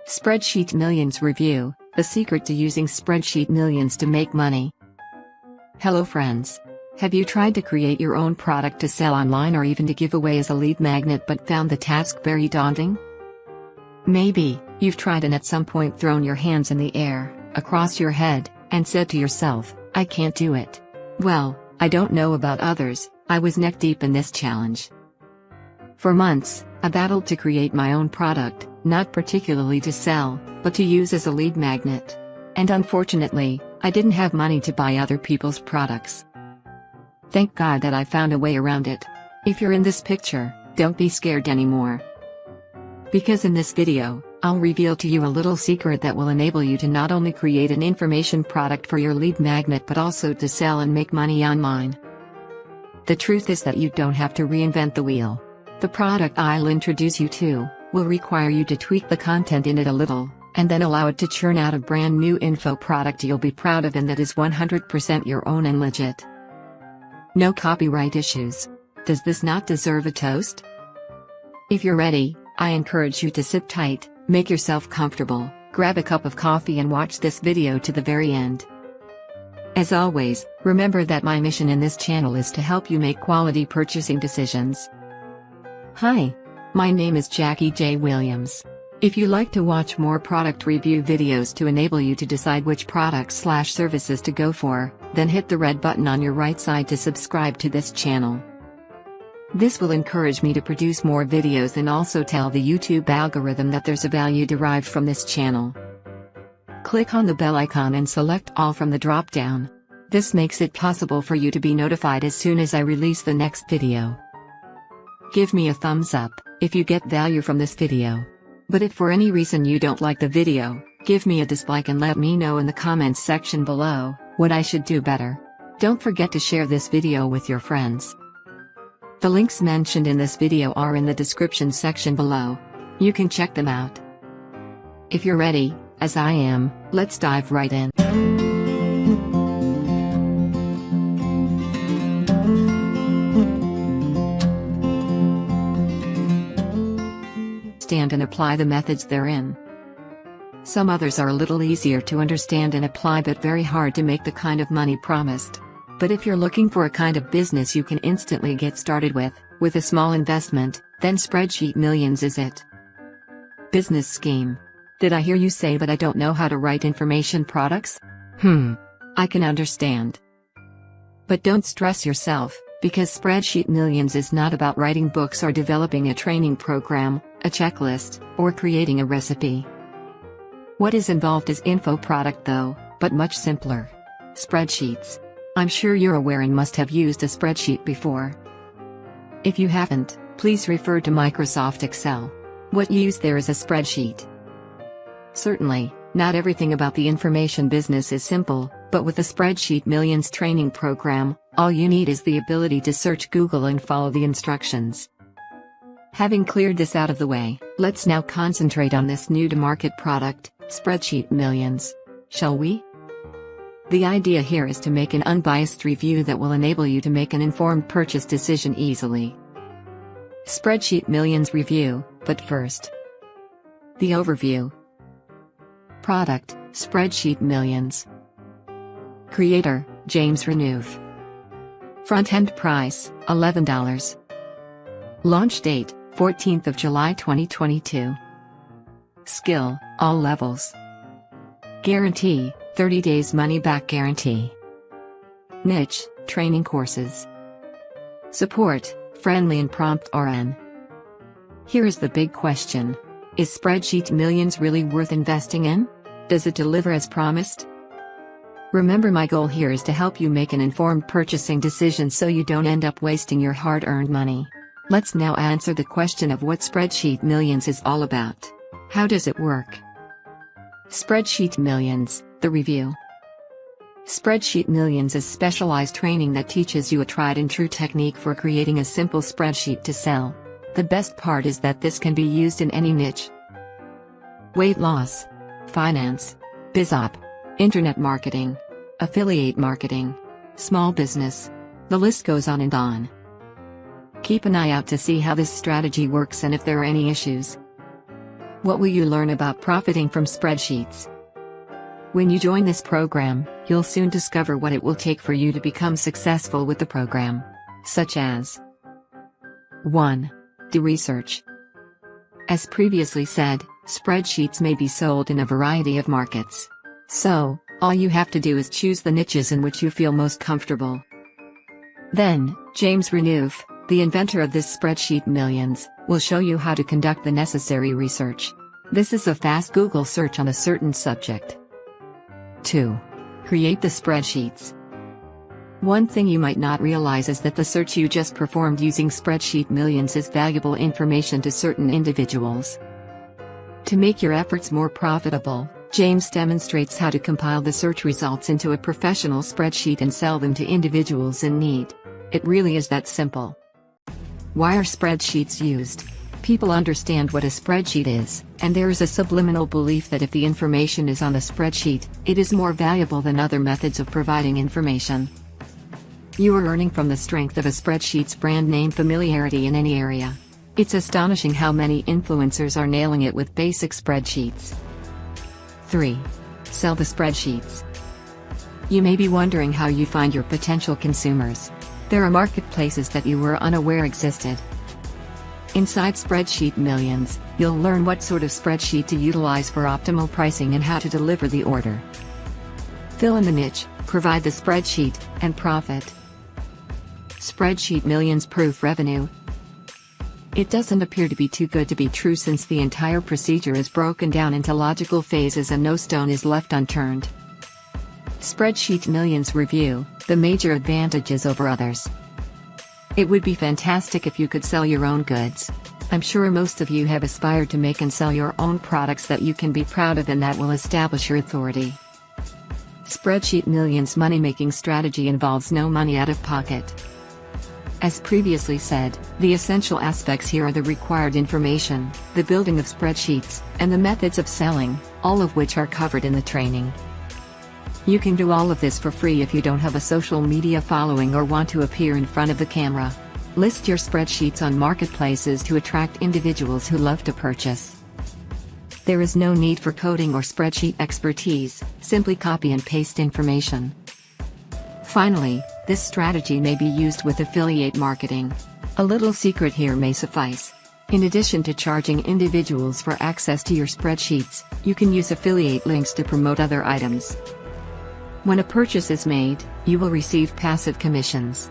Spreadsheet Millions Review: The secret to using Spreadsheet Millions to make money. Hello friends. Have you tried to create your own product to sell online or even to give away as a lead magnet but found the task very daunting? Maybe you've tried and at some point thrown your hands in the air, across your head, and said to yourself, I can't do it. Well, I don't know about others, I was neck deep in this challenge. For months, I battled to create my own product, not particularly to sell, but to use as a lead magnet. And unfortunately, I didn't have money to buy other people's products. Thank God that I found a way around it. If you're in this picture, don't be scared anymore. Because in this video, I'll reveal to you a little secret that will enable you to not only create an information product for your lead magnet but also to sell and make money online. The truth is that you don't have to reinvent the wheel. The product I'll introduce you to will require you to tweak the content in it a little, and then allow it to churn out a brand new info product you'll be proud of and that is 100% your own and legit. No copyright issues. Does this not deserve a toast? If you're ready, I encourage you to sit tight, make yourself comfortable, grab a cup of coffee and watch this video to the very end. As always, remember that my mission in this channel is to help you make quality purchasing decisions. Hi. My name is Jackie J. Williams. If you like to watch more product review videos to enable you to decide which products/services to go for, then hit the red button on your right side to subscribe to this channel. This will encourage me to produce more videos and also tell the YouTube algorithm that there's a value derived from this channel. Click on the bell icon and select all from the drop-down. This makes it possible for you to be notified as soon as I release the next video. Give me a thumbs up if you get value from this video. But if for any reason you don't like the video, give me a dislike and let me know in the comments section below what I should do better. Don't forget to share this video with your friends. The links mentioned in this video are in the description section below. You can check them out. If you're ready, as I am, let's dive right in. Understand and apply the methods therein. Some others are a little easier to understand and apply but very hard to make the kind of money promised. But if you're looking for a kind of business you can instantly get started with a small investment, then Spreadsheet Millions is it. Business scheme. Did I hear you say but I don't know how to write information products? I can understand. But don't stress yourself, because Spreadsheet Millions is not about writing books or developing a training program, a checklist, or creating a recipe. What is involved is info product though, but much simpler. Spreadsheets. I'm sure you're aware and must have used a spreadsheet before. If you haven't, please refer to Microsoft Excel. What you use there is a spreadsheet. Certainly, not everything about the information business is simple, but with the Spreadsheet Millions training program, all you need is the ability to search Google and follow the instructions. Having cleared this out of the way, let's now concentrate on this new-to-market product, Spreadsheet Millions. Shall we? The idea here is to make an unbiased review that will enable you to make an informed purchase decision easily. Spreadsheet Millions review, but first, the overview. Product, Spreadsheet Millions. Creator, James Renouf. Front-end price, $11. Launch date, 14th of July 2022. Skill, all levels. Guarantee, 30 days money-back guarantee. Niche, training courses. Support, friendly and prompt RN. Here is the big question. Is Spreadsheet Millions really worth investing in? Does it deliver as promised? Remember, my goal here is to help you make an informed purchasing decision so you don't end up wasting your hard-earned money. Let's now answer the question of what Spreadsheet Millions is all about. How does it work? Spreadsheet Millions, the review. Spreadsheet Millions is specialized training that teaches you a tried-and-true technique for creating a simple spreadsheet to sell. The best part is that this can be used in any niche. Weight loss, finance, BizOp, internet marketing, affiliate marketing, small business. The list goes on and on. Keep an eye out to see how this strategy works and if there are any issues. What will you learn about profiting from spreadsheets? When you join this program, you'll soon discover what it will take for you to become successful with the program. Such as 1. Do research. As previously said, spreadsheets may be sold in a variety of markets. So, all you have to do is choose the niches in which you feel most comfortable. Then, James Renouf, the inventor of this Spreadsheet Millions, will show you how to conduct the necessary research. This is a fast Google search on a certain subject. 2. Create the spreadsheets. One thing you might not realize is that the search you just performed using Spreadsheet Millions is valuable information to certain individuals. To make your efforts more profitable, James demonstrates how to compile the search results into a professional spreadsheet and sell them to individuals in need. It really is that simple. Why are spreadsheets used? People understand what a spreadsheet is, and there is a subliminal belief that if the information is on a spreadsheet, it is more valuable than other methods of providing information. You are earning from the strength of a spreadsheet's brand name familiarity in any area. It's astonishing how many influencers are nailing it with basic spreadsheets. 3. Sell the spreadsheets. You may be wondering how you find your potential consumers. There are marketplaces that you were unaware existed. Inside Spreadsheet Millions, you'll learn what sort of spreadsheet to utilize for optimal pricing and how to deliver the order. Fill in the niche, provide the spreadsheet, and profit. Spreadsheet Millions proof revenue. It doesn't appear to be too good to be true since the entire procedure is broken down into logical phases and no stone is left unturned. Spreadsheet Millions review, the major advantages over others. It would be fantastic if you could sell your own goods. I'm sure most of you have aspired to make and sell your own products that you can be proud of and that will establish your authority. Spreadsheet Millions' money-making strategy involves no money out of pocket. As previously said, the essential aspects here are the required information, the building of spreadsheets, and the methods of selling, all of which are covered in the training. You can do all of this for free if you don't have a social media following or want to appear in front of the camera. List your spreadsheets on marketplaces to attract individuals who love to purchase. There is no need for coding or spreadsheet expertise, simply copy and paste information. Finally, this strategy may be used with affiliate marketing. A little secret here may suffice. In addition to charging individuals for access to your spreadsheets, you can use affiliate links to promote other items. When a purchase is made, you will receive passive commissions.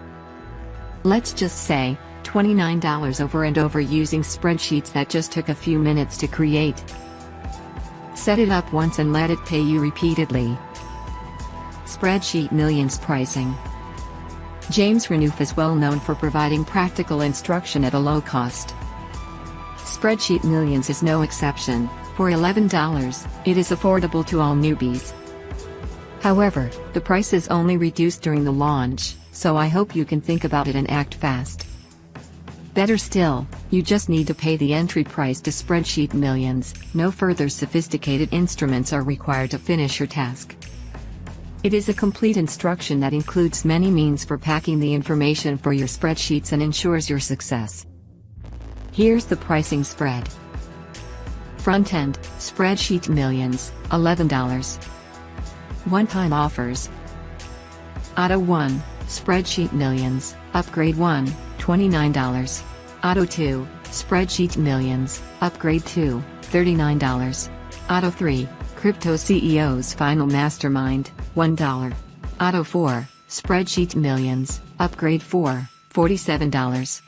Let's just say, $29 over and over using spreadsheets that just took a few minutes to create. Set it up once and let it pay you repeatedly. Spreadsheet Millions pricing. James Renouf is well known for providing practical instruction at a low cost. Spreadsheet Millions is no exception. For $11, it is affordable to all newbies. However, the price is only reduced during the launch, so I hope you can think about it and act fast. Better still, you just need to pay the entry price to Spreadsheet Millions. No further sophisticated instruments are required to finish your task. It is a complete instruction that includes many means for packing the information for your spreadsheets and ensures your success. Here's the pricing spread. Front end, Spreadsheet Millions, $11. One-time offers. Auto 1, Spreadsheet Millions, Upgrade 1, $29. Auto 2, Spreadsheet Millions, Upgrade 2, $39. Auto 3, Crypto CEO's Final Mastermind, $1. Auto 4, Spreadsheet Millions, Upgrade 4, $47.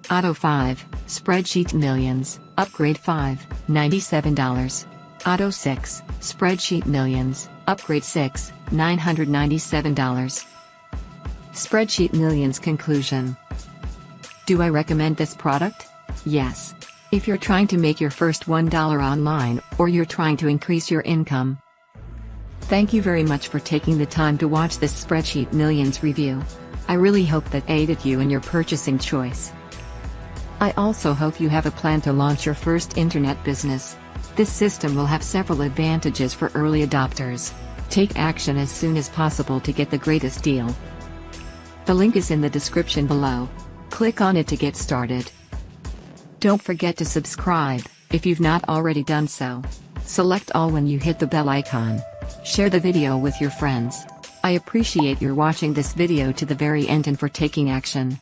Auto 5, Spreadsheet Millions, Upgrade 5, $97. Auto 6, Spreadsheet Millions, Upgrade 6, $997. Spreadsheet Millions conclusion. Do I recommend this product? Yes. If you're trying to make your first $1 online, or you're trying to increase your income. Thank you very much for taking the time to watch this Spreadsheet Millions review. I really hope that aided you in your purchasing choice. I also hope you have a plan to launch your first internet business. This system will have several advantages for early adopters. Take action as soon as possible to get the greatest deal. The link is in the description below. Click on it to get started. Don't forget to subscribe. If you've not already done so, select all when you hit the bell icon. Share the video with your friends. I appreciate your watching this video to the very end and for taking action.